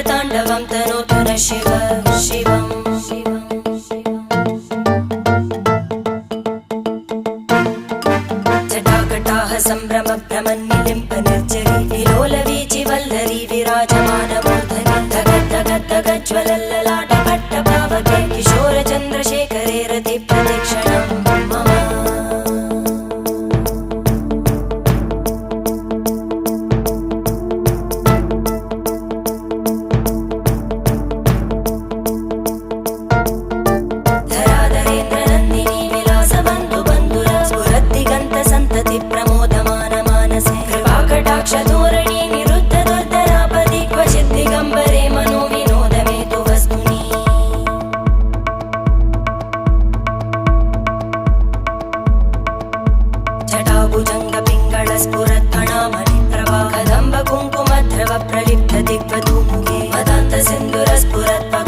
ताण्डवं तनोतु न शिव शिवम् जटाकटाः सम्भ्रम भ्रमन्निलिम्प निर्जरी विलोलवीचि वल्लरी विराजमानमूर्धनि धगद्धगद्धगज्ज्वलल्ललाट पट्टपावके किशोरचन्द्रशेखरे रति प्रदक्षिणं मम धोरणी निरुद्ध दुर्धरापदि क्वचित् दिगम्बरे मनो विनोदमे तु वस्तुनि जटाभुजङ्ग पिङ्गळ स्फुरत्फणामणि प्रभा कदम्ब कुङ्कुमद्रव प्रलिप्त दिग्वधूमुखे मदान्त सिन्दूर स्फुरत्